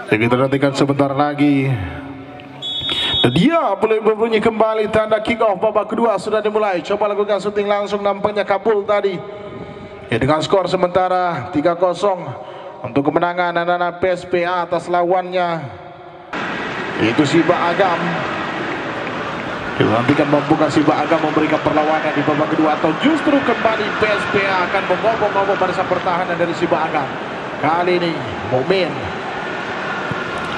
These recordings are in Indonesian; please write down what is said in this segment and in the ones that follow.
Ya, kita nantikan sebentar lagi. Dan dia boleh berbunyi kembali tanda kick off babak kedua sudah dimulai. Coba lakukan syuting langsung, nampaknya kabul tadi. Ya, dengan skor sementara 3-0 untuk kemenangan anak-anak PSPA atas lawannya yaitu Siba Agam. Kita nantikan mampukah Siba Agam memberikan perlawanan di babak kedua atau justru kembali PSPA akan membobok barisan pertahanan dari Siba Agam. Kali ini Mukmin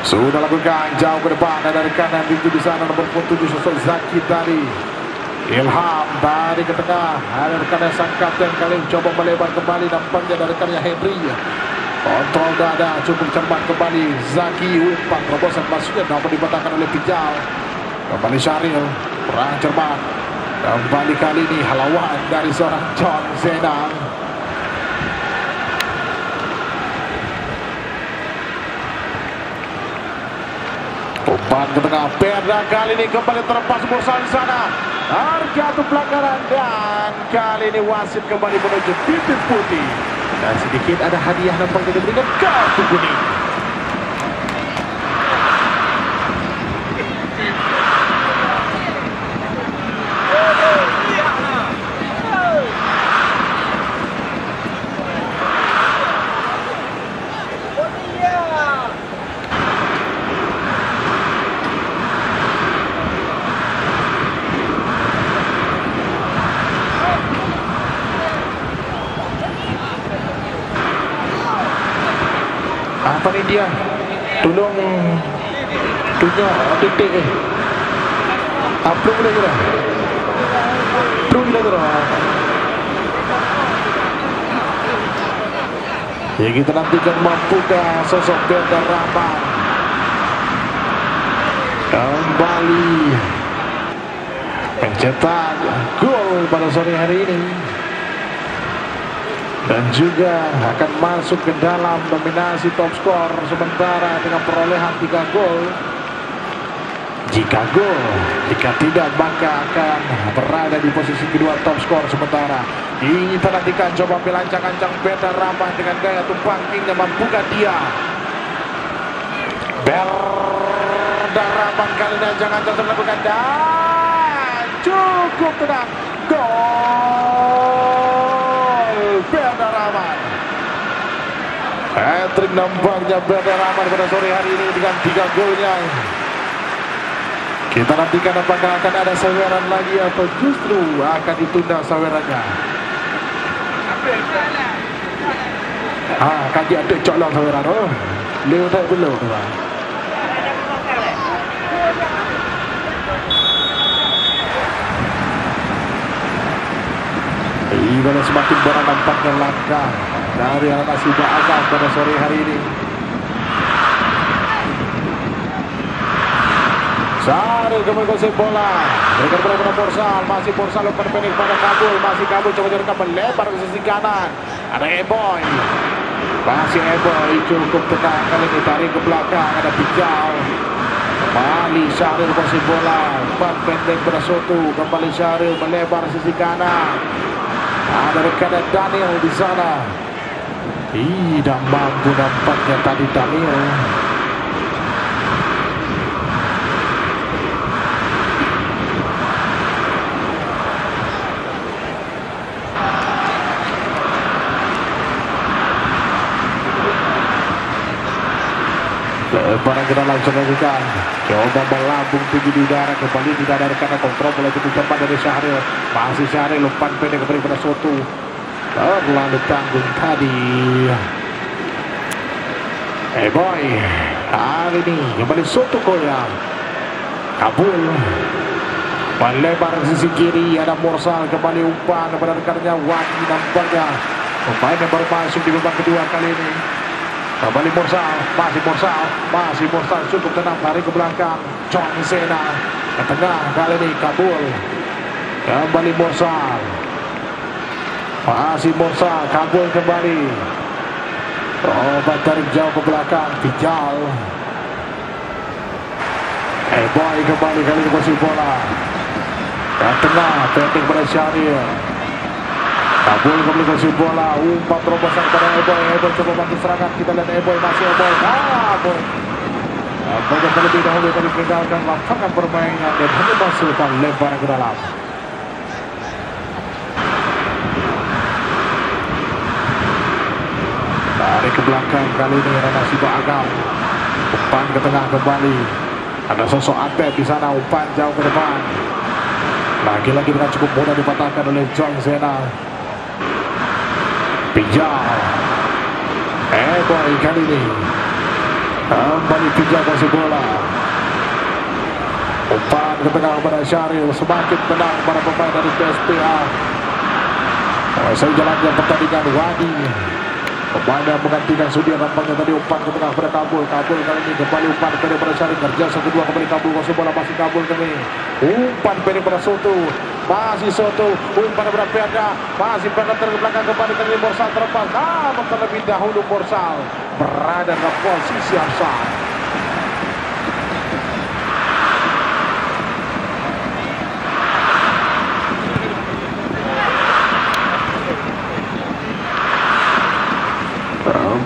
sudah lakukan jauh ke depan, ada dari kanan pintu di sana nomor 7 sosok Zaki tadi. Ilham dari ke tengah, ada rekannya sang kapten kali coba melebar kembali, nampaknya dari rekannya Henry. Kontrol dada cukup cermat kembali Zaki, umpan terobosan masuknya namun dibatalkan oleh Pijal. Kembali Syahril, perang cermat. Kembali kali ini halawan dari seorang John Zena. Umpan ke tengah, Perda kali ini kembali terlepas bosan di sana. Jatuh pelanggaran dan kali ini wasit kembali menuju titik putih. Dan sedikit ada hadiah nampaknya diberikan kartu kuning. Apa ni dia? Tolong tunjuk titik ni. Upload boleh ke tak? Upload boleh ke tak? Ya, kita nantikan mampukah sosok Belda Rahman kembali mencetak gol pada sore hari ini dan juga akan masuk ke dalam dominasi top skor sementara dengan perolehan 3 gol. Jika tidak maka akan berada di posisi kedua top skor sementara. Kita nantikan coba melancang-ancang Belda Rahman dengan gaya tumpang kingnya, mampukah dia? Belda Rahman kali ini ancang-ancang melakukan dan cukup tenang. Gol Belda Rahman. Hat-trick nampaknya Belda Rahman pada sore hari ini dengan 3 golnya. Kita nantikan apakah akan ada saweran lagi atau justru akan ditunda sawerannya. Kaji ada colong saweran. Oh, lewat tak belum tu bang. Ibadah semakin berat nampaknya langkah dari anak Siba Agam pada sore hari ini. Syahril kembali kuasai bola, berikan bola pada Porsal, masih Porsal umpan pendek pada Kabul, masih Kabul coba jadikan melebar ke sisi kanan. Ada Eboy, masih Eboy cukup tenang kali ini, tarik ke belakang, ada Pijal. Kembali Syahril kuasai bola, umpan pendek pada Soto, kembali Syahril melebar ke sisi kanan. Ada rekannya Daniel di sana. Tidak mampu nampaknya tadi Daniel. Lebaran kita langsung lakukan. Coba melambung tinggi di udara, kembali tidak ada rekan kontrol boleh cukup cepat dari Syahril. Masih Syahril umpan pendek kembali pada Soto. Terlalu tanggung tadi. Boy, hari ini kembali Soto goyang. Kabul melebar ke sisi kiri, ada Morsal kembali umpan kepada rekannya Wadi, nampaknya pemain yang baru masuk di babak kedua kali ini. Kembali Morsal, masih Morsal cukup tenang, tarik ke belakang. John Zena ke tengah kali ini Kabul. Kembali Morsal. Masih Morsal, kabul kembali. Tarik jauh ke belakang, Tijal. Boy kembali kali ini posisi bola. Dan tengah, pendek pada Syahrir. Kabul kembali posisi bola. Umpan terobosan pada Boy coba bantu serangan. Kita lihat Boy masih Boy. Boy. Banyak terlebih dahulu tadi meninggalkan lapangan permainan dan hanya masukkan lemparan ke dalam. Tarik ke belakang kali ini Rana Siba Agam. Umpan ke tengah kembali. Ada sosok Atep di sana, umpan jauh ke depan. Lagi-lagi dengan cukup mudah dipatahkan oleh John Zena. Pijal. Boy kali ini. Kembali Pijal posisi bola. Umpan ke tengah kepada Syaril. Semakin tenang para pemain dari PSPA. Selesai jalannya pertandingan Wadi. Pemain yang menggantikan Sudi nampaknya tadi umpan ke tengah pada Kabul kali ini kembali umpan pendek pada Syarif, kerja satu dua kembali Kabul, kosong bola masih Kabul kali umpan pendek pada Soto, masih Soto, umpan pada Piaga, masih penetrasi ke belakang kembali kali ini Morsal terlepas, namun terlebih dahulu Morsal berada dalam posisi offside.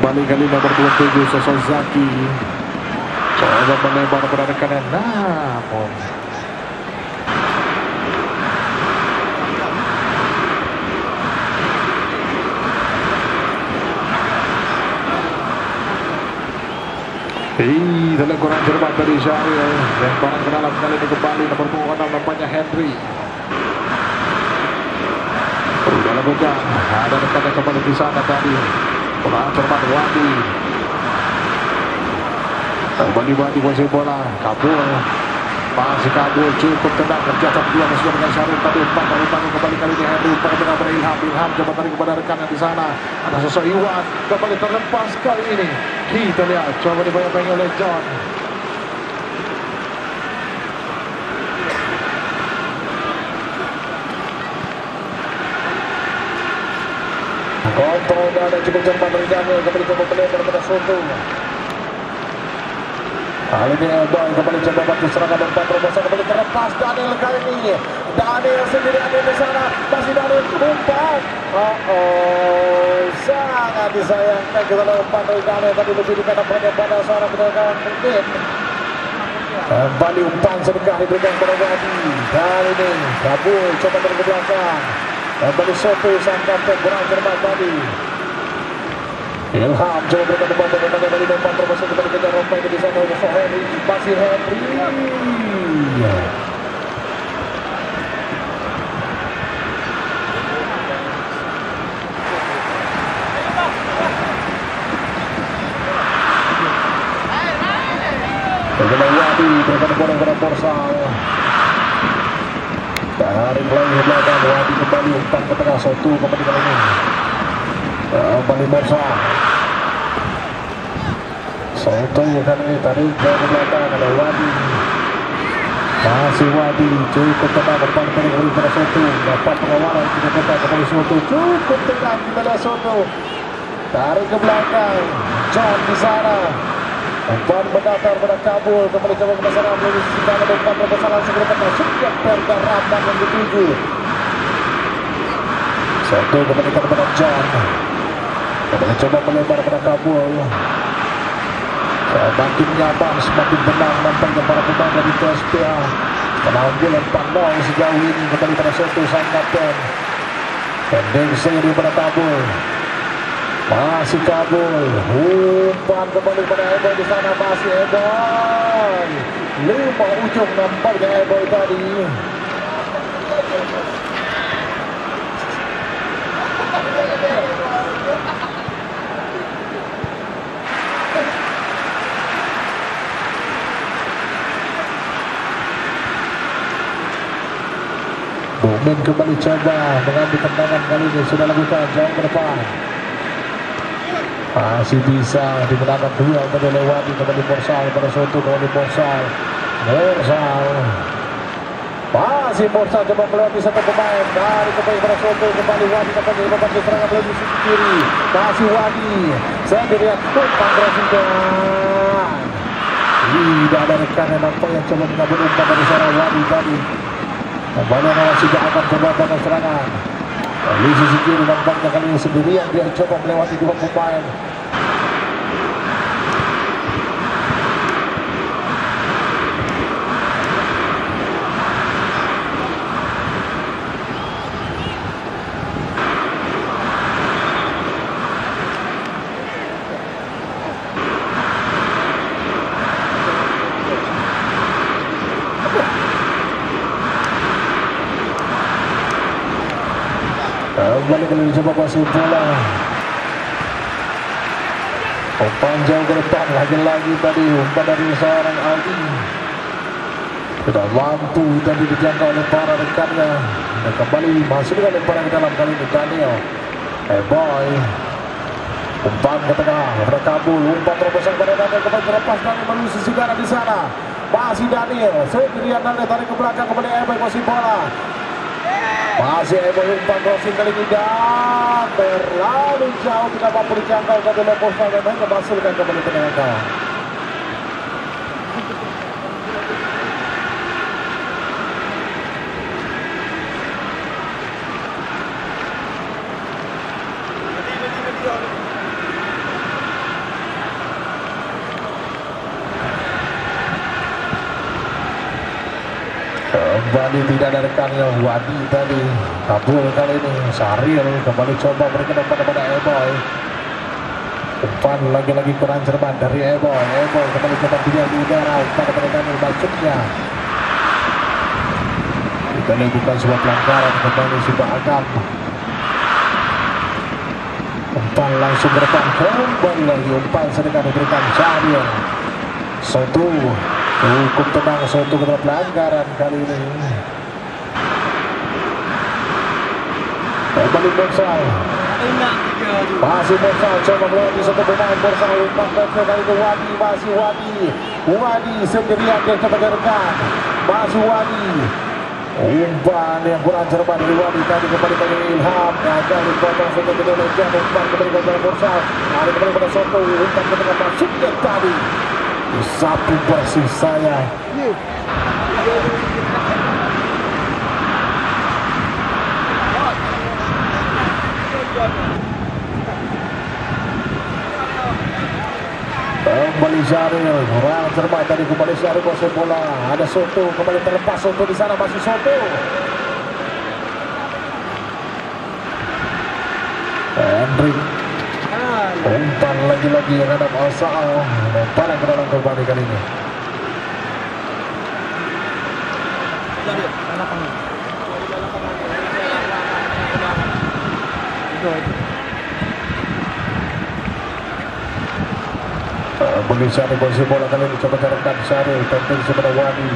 Kembali kali nomor 27 Sosok Zaki. Coba melebar pada rekannya, namun dalam kurang cermat dari Syaril. Lemparan ke dalam kali ini kembali nomor punggung 6 nampaknya Henry. Sudah lakukan, ada rekannya kembali di sana tadi. Kurang cermat Wadi. Kembali Wadi posisi bola. Kabul. Masih Kabul cukup tenang. Kerja satu dua masih dengan Syarif. Tadi umpan kembali kali ini Henry. Umpan ke tengah pada Ilham. Ilham coba tarik kepada rekannya di sana. Ada sosok Iwan. Kembali terlepas kali ini. Kita lihat. Coba dibayang-bayang oleh John. Kontrol dan cukup cepat dari Daniel. Kembali coba melebar pada Soto. Kali ini Boy kembali coba bantu serangan umpan terobosan kembali terlepas Daniel kali ini. Daniel sendiri ada di sana. Masih Daniel umpan. Sangat disayangkan kita umpan dari Daniel tadi lebih dikatakan pada seorang penyerangan mungkin. Kembali umpan sedekah diberikan kepada Wadi. Kali ini Kabul coba dari ke belakang. Kembali Soto sang kapten kurang cermat tadi. Ilham coba berikan umpan bagaimana kali umpan terobosan kembali kejar rompai di sana oleh Henry. Masih Henry. Bagaimana Wadi berikan umpan kepada Morsal. Dari mulai belakang Wadi kembali umpan ke tengah Soto kembali kali ini. Kembali Morsal. Soto kali ini tadi jauh ke belakang ada Wadi. Masih Wadi cukup tenang umpan kembali pada Soto. Dapat pengawalan cukup tenang kembali Soto. Cukup tenang kita lihat Soto. Tarik ke belakang. John di sana. Umpan mendatar pada Kabul kembali coba ke sana melalui sisi kanan umpan terobosan langsung ke depan sejak Perda Ramdan yang dituju. Soto kembali kepada John. Kembali coba melebar pada Kabul. Semakin nyaman, semakin tenang nampaknya para pemain dari PSPA. Menanggung 4-0 sejauh ini kembali pada Soto sang kapten. Pendek saja pada Kabul. Masih Kabul, umpan kembali pada Eboy di sana, masih Eboy. 5 ujung nampaknya Eboy tadi. Bumen kembali coba mengambil tendangan kali ini sudah lakukan jauh ke depan. Masih bisa dimenangkan dua oleh Wadi kembali Morsal pada Soto kembali Morsal. Masih Borsa coba melewati satu pemain dari kepada Soto, kembali Wadi dapat membantu serangan melalui sisi kiri. Masih Wadi sendirian umpan crossing dan tidak ada rekan yang nampaknya coba mengambil umpan dari seorang Wadi tadi. Kembali Nawab sudah akan coba pada serangan di sisi kiri, nampaknya kali ini sendirian dia coba melewati dua pemain. Kembali dicoba pasir bola. Umpan jauh ke depan, lagi-lagi tadi umpan dari seorang Aldi tidak mampu tadi dijangkau oleh para rekannya. Dan kembali masuk dengan lemparan ke dalam kali ini Daniel. Boy umpan ke tengah, Kabul umpan terobosan pada Daniel, kembali terlepas dari melalui sisi kanan di sana. Masih Daniel sendirian, Daniel tarik ke belakang, kembali Boy masih bola. Masih Boy umpan crossing kali ini dan terlalu jauh, tidak mampu dijangkau ke dalam post dan hanya menghasilkan kembali penengah. Kembali tidak ada rekannya Wadi tadi. Kabul kali ini Saril kembali coba berikan umpan kepada Boy. Umpan lagi-lagi kurang cermat dari Boy. Boy kembali coba dia di udara, umpan kepada Daniel masuknya. Kita bukan sebuah pelanggaran, kembali sudah agam. Umpan langsung ke depan, kembali lagi umpan sedekah diberikan Saril. Soto hukum tenang, Soto kena pelanggaran kali ini. Kembali Borsal, masih Borsal coba melewati satu pemain. Borsal umpan kali ke Wadi, masih Wadi sendirian dia coba gerakkan. Masih Wadi, umpan yang kurang cermat dari Wadi tadi, kembali ke Ilham, gagal dipotong Soto ke dalam jam. Umpan kembali kepada Borsal, kembali pada Soto, umpan ke tengah masuknya tadi. Sapu bersih saya. Kembali Syaril, kurang cermat tadi, kembali Syaril kuasai bola. Ada Soto, kembali terlepas Soto di sana, masih Soto. Hendrik umpan lagi-lagi yang ada Al-Sa'al, umpan ke dalam kembali kali ini. Beli Syaril posisi bola kali ini, coba carikan Syaril, tentu kepada Wadi.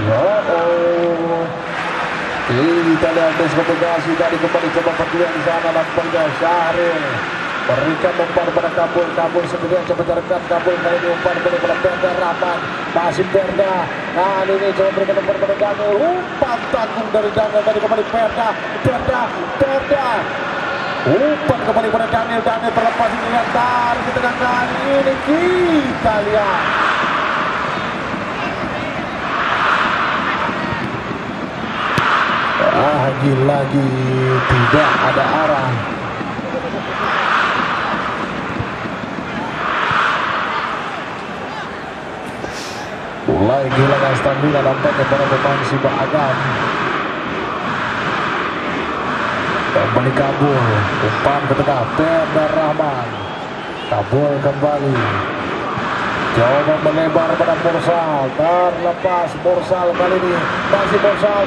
Kita lihat diskusi tadi, kembali coba perjuangan di sana, nampaknya Syaril berikan umpan pada Kabul sendirian coba carikan Kabul kali ini, umpan kepada Perda Rahman, masih Perda. Nah ini coba berikan umpan pada Daniel, umpan tanggung dari Daniel tadi, kembali Perda. Umpan kembali pada Daniel terlepas ini, tarik ke tengah kali ini, kita lihat. Lagi-lagi tidak ada arah. Mulai kehilangan stamina nampaknya para pemain Siba Agam. Kembali Kabul, umpan ke tengah Perda Rahman. Kabul kembali, coba melebar pada Borsal, terlepas Borsal kali ini, masih Borsal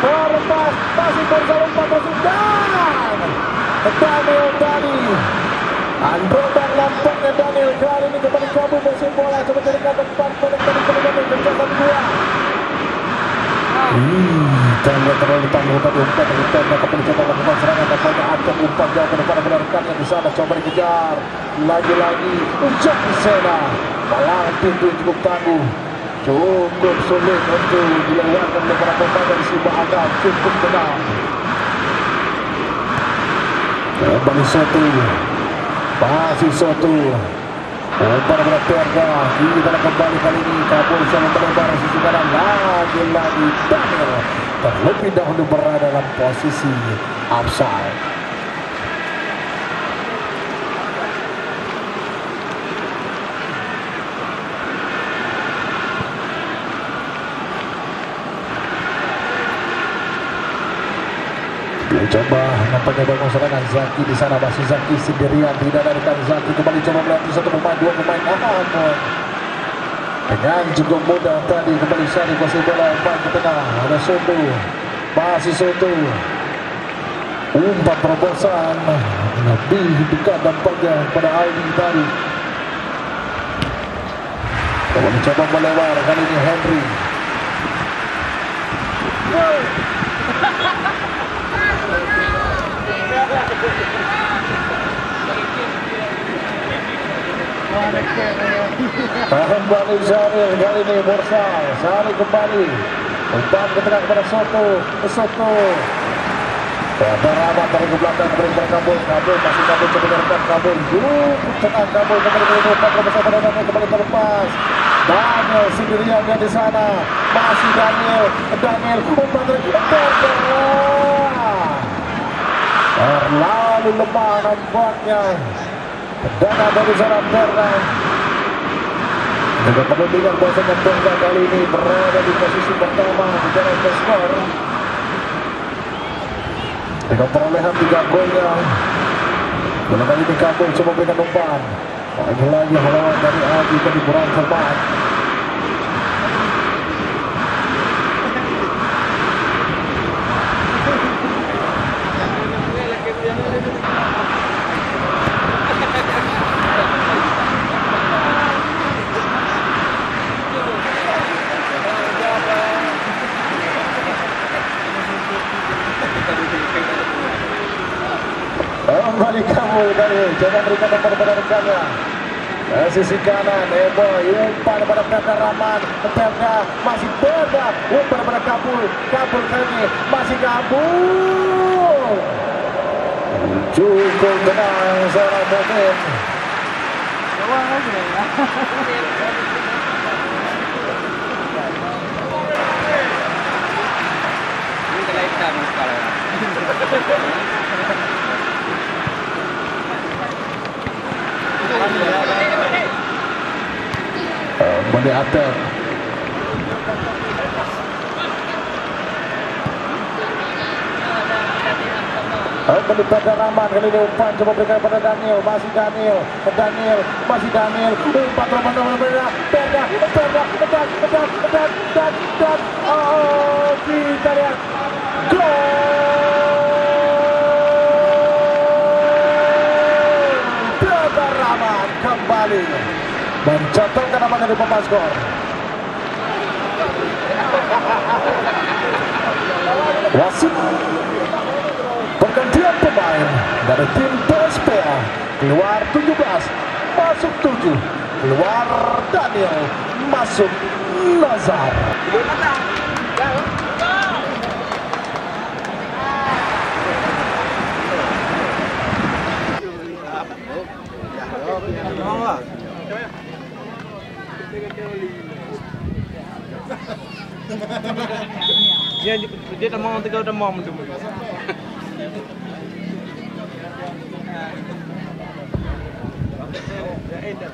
terlepas, masih Borsal umpan masuk dan Daniel tadi. Androdan nampaknya Daniel kali ini kembali Kabul masih bola, coba carikan depan pada Daniel kerjakan dua. Tanda terlalu tangguh tadi, umpan dari Tanda kembali coba lakukan serangan, nampaknya akan umpan jauh ke depan rekannya di sana, coba dikejar lagi-lagi Ujang Sena, malah pintu cukup tangguh. cukup sulit untuk dilewatkan oleh para pemain dari Siba Agam. Cukup tenang. Kembali Soto, masih Soto. Umpan pada Perda. Kita kembali kali ini Kabul sama melebar sisi kanan. Lagi-lagi Daniel terlebih dahulu berada dalam posisi offside. Coba nampaknya bangun serangan Zaki di sana, masih Zaki sendirian, tidak ada rekan Zaki. Kembali coba melatih satu pemain, dua pemain, namun dengan cukup mudah tadi kembali Sari kuasai bola, umpan ke tengah, ada Soto, masih Soto, umpan terobosan lebih dekat dampaknya pada Aldi tadi. Kembali coba melewar, kali ini Henry. Kembali Syaril, kali ini Mursal, Syaril kembali, umpan ke tengah kepada Soto, Soto. Rahmat dari ke belakang, kembali kepada Kabul, Kabul masih Kabul coba menyerang Kabul, tengah Kabul kembali ke umpan terbesar pada Daniel, kembali terlepas. Daniel sendirian di sana, masih Daniel, umpan terlalu lemah nampaknya. Tendangan dari seorang Perda. Juga perlu diingat bahwasanya Perda kali ini berada di posisi pertama di dalam skor dengan perolehan 3 golnya. Dalam kali ini Kabul coba berikan umpan. Lagi-lagi halangan dari Adi tadi kurang cermat. Kembali Kabul kali coba berikan umpan kepada rekannya. Sisi kanan, Eboy, umpan pada Perda Rahman, Perda masih Perda, umpan pada Kabul, Kabul kali ini masih Kabul. Cukup tenang seorang Mumin. Ini telah hitam sekarang. Kembali Atel. Kembali Perda Rahman, kali ini umpan coba berikan pada Daniel, masih Daniel, masih Daniel, umpan terobosan Perda, oh kita lihat gol Perda Rahman kembali mencatatkan namanya di papan skor. Wasit pergantian pemain dari tim PSPA, keluar 17, masuk 7, keluar Daniel, masuk Lazar. Dia tak mau tegal demam tu.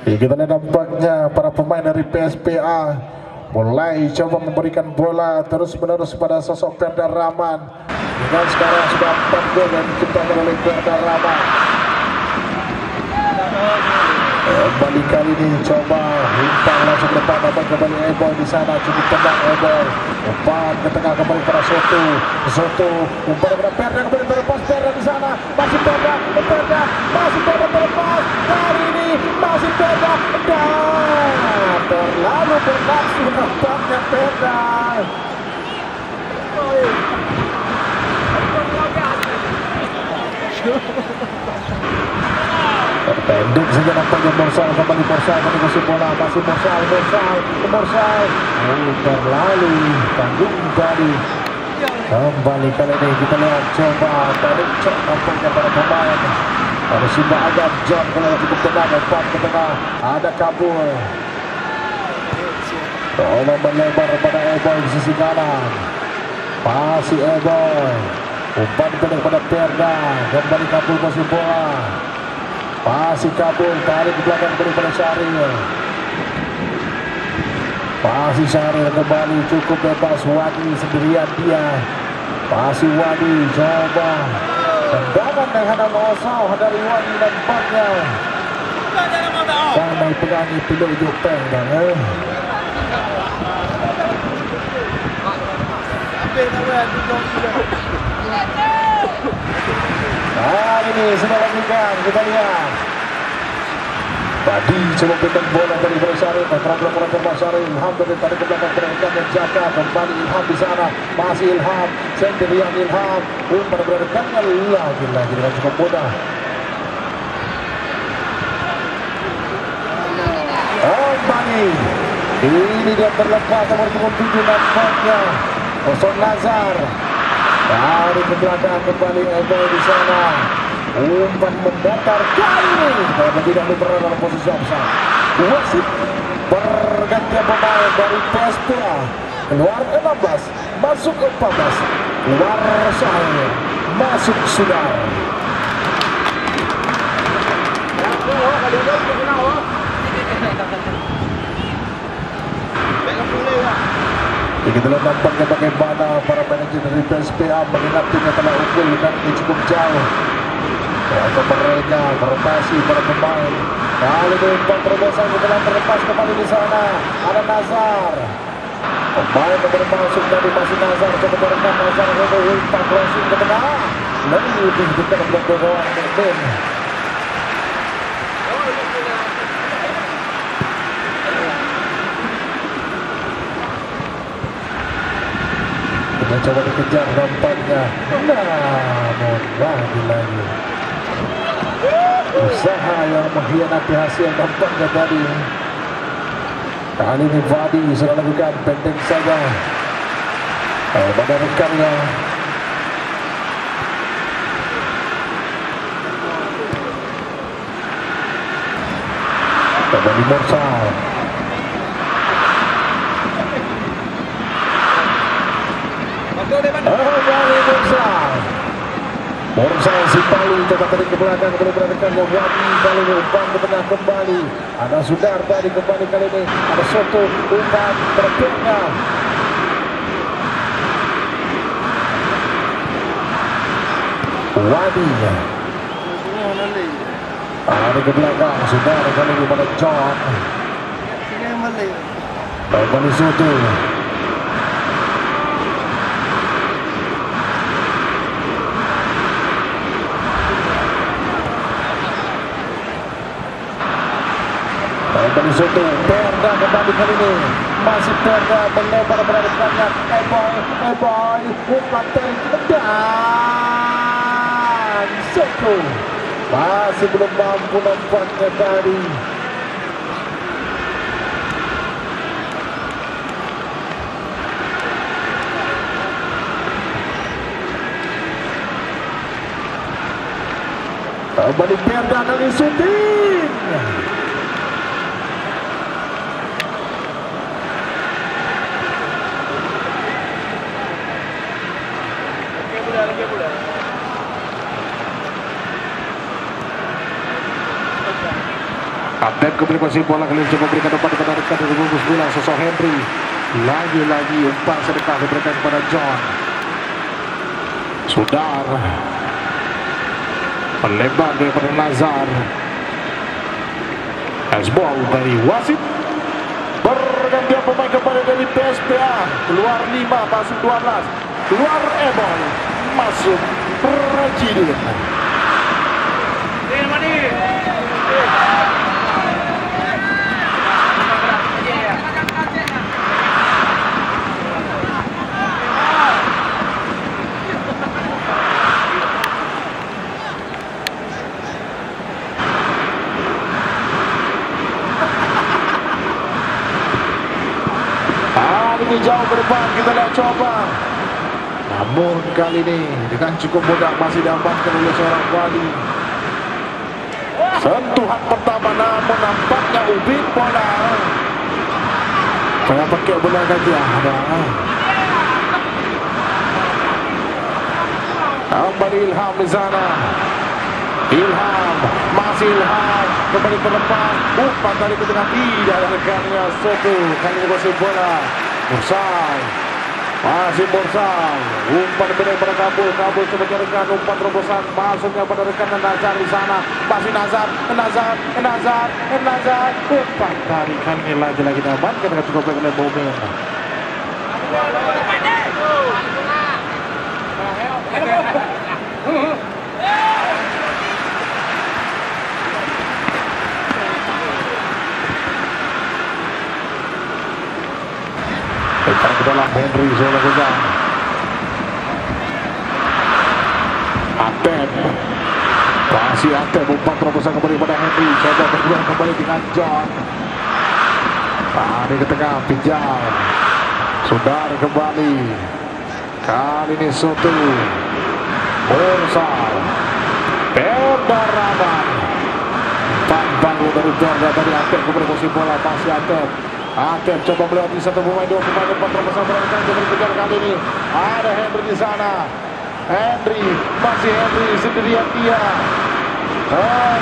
Kita lihat dampaknya para pemain dari PSPA mulai coba memberikan bola terus-menerus pada sosok Perda Rahman. Dan sekarang sudah 4 gol yang diciptakan oleh Perda Rahman. Kembali kali ini coba umpan langsung depan, dapat kembali Eboy di sana, cukup tenang Eboy, umpan ke tengah kembali pada Soto, umpan kepada Perda, kembali terlepas Perda di sana, masih Perda, masih Perda terlepas, kali ini masih Perda dan terlalu bernafsu nampaknya Perda. Pendek saja nampaknya Morsal, kembali Morsal menikusi bola, masih Morsal. Oh, berlalu tanggung tadi. Kembali kali ini kita lihat coba tarik cek nampaknya para pemain. Ada Simba Agam, John kalau cukup tenang, umpan ke tengah, ada Kabul. Bola melebar pada Eboy di sisi kanan. Masih Eboy. Umpan pendek pada Perda, kembali Kabul masih bola. Masih Kabul, tarik ke belakang kembali pada Syahril. Masih Syahril kembali, cukup bebas. Wadi sendirian dia. Masih Wadi, coba tendangan dengan Osau dari Wadi nampaknya. Pandai pegangi pilih Jopeng dan nah ini sudah lakukan, kita lihat tadi coba berikan bola dari Syarif, terang para Syarif, Ilham dari tarik ke belakang perhentikan dan jaga kembali Ilham di sana, masih Ilham sendirian Ilham, umpan berikannya lagi dengan cukup mudah. Bani ini dia terlepas nomor 7 nampaknya Oson Nazar dari ke belakang kembali Eboy di sana, umpan mendatar kali ini karena tidak berada dalam posisi offside. Wasit pergantian pemain dari PSPA, keluar 16 masuk 14, keluar Syahir masuk Sudar. Kita lihat nampaknya bagaimana para manajer dari PSPA mengingat timnya telah unggul dan cukup jauh. Atau mereka merotasi para pemain. Kali ini umpan terobosan telah terlepas kembali di sana. Ada Nazar. Pemain yang bermasuk tadi masih Nazar. Coba merekam Nazar untuk umpan crossing ke tengah. Lebih dekat untuk bergawang Mekdin. Coba dikejar nampaknya, namun lagi usaha yang mengkhianati hasil nampaknya tadi. Kali ini Vadi sudah lakukan pendek saja pada rekannya. Kembali Morsal. Morsal si Palu coba tarik ke belakang kembali beradakannya Wadi kali ini umpan ke tengah kembali. Ada Sudar tadi kembali kali ini ada Soto umpan terpindah. Wadi ada ke belakang Sudar kali ini pada John. Kembali Soto. Kembali Soto, Perda kembali kali ini masih Perda melebar beradakannya Eboy umpan tarik dan Soto masih belum mampu nampaknya tadi. Kembali Perda kali syuting. Update komunikasi bola kali ini coba berikan umpan kepada rekan dari bungkus bola sosok Henry. Lagi-lagi umpan sedekah diberikan kepada John. Sudar melebar daripada Nazar. Asbol dari wasit. Pergantian pemain kembali dari PSPA. Keluar 5 masuk 12. Keluar Ebol masuk Rajidin. jauh ke depan, kita lihat coba. Namun kali ini dengan cukup mudah masih diamankan oleh seorang Bali. Sentuhan pertama namun nampaknya ubin bola. Saya pakai bola ganti ada. Kembali Ilham di sana. Ilham, masih Ilham kembali terlepas. Umpan dari ke tengah tidak ada rekannya Soto. Kali ini masih bola. Mursal. Masih Mursal. Umpan benar pada Kabul. Kabul sebagai rekan umpan terobosan masuknya pada rekan Nazar di sana. Masih Nazar. Umpan dari kali ini lagi-lagi diamankan dengan cukup baik oleh Bomen. Sekarang ke dalam Henry zona gudang. Atep. Masih Atep umpan terobosan kembali pada Henry. Coba berjuang kembali dengan John. Tadi ke tengah pinjam. Sudah kembali. Kali ini Soto. Mursal. Perda Raman. Bangun dari Perda dari Atep kepada posisi bola. Masih Atep. Atep coba melewati satu pemain, dua pemain, empat terobosan berangkat berkejar kali ini. Ada Henry di sana. Henry, masih Henry sendirian dia.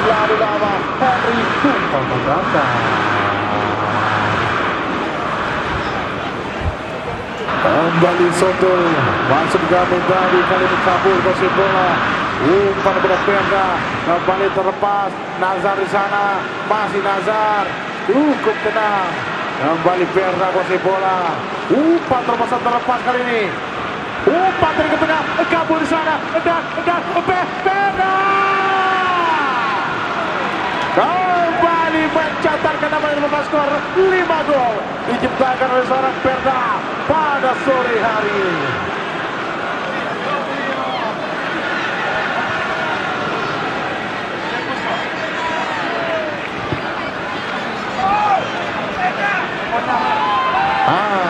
Lalu lama Henry umpan berangkat. Kembali Soto masuk ke tadi kali ini kabur posisi bola. Umpan pada Perda kembali terlepas. Nazar di sana, masih Nazar. Cukup tenang. Kembali Perda posisi bola. Umpan terobosan terlepas kali ini. Umpan dari ke tengah, kabur di sana dan Perda kembali mencatatkan nama yang membuat skor 5 gol diciptakan oleh seorang Perda pada sore hari ini.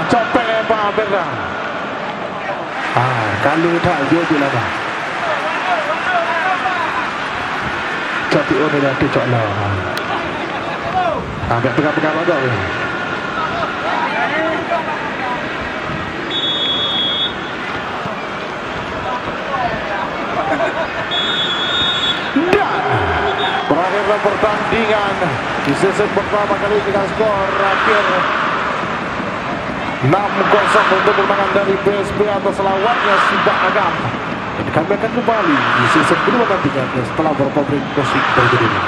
Copek Pak Perda. Kalau tak dia bila dah. Tapi orang dah tu cok lah. Agak pegang-pegang agak ni. Dan berakhirlah pertandingan di sesi pertama kali dengan skor akhir 6-0 untuk kemenangan dari PSB atas lawannya Sibak Agam. Dan kami akan kembali di sesi kedua nantinya setelah beberapa break musik berikut ini.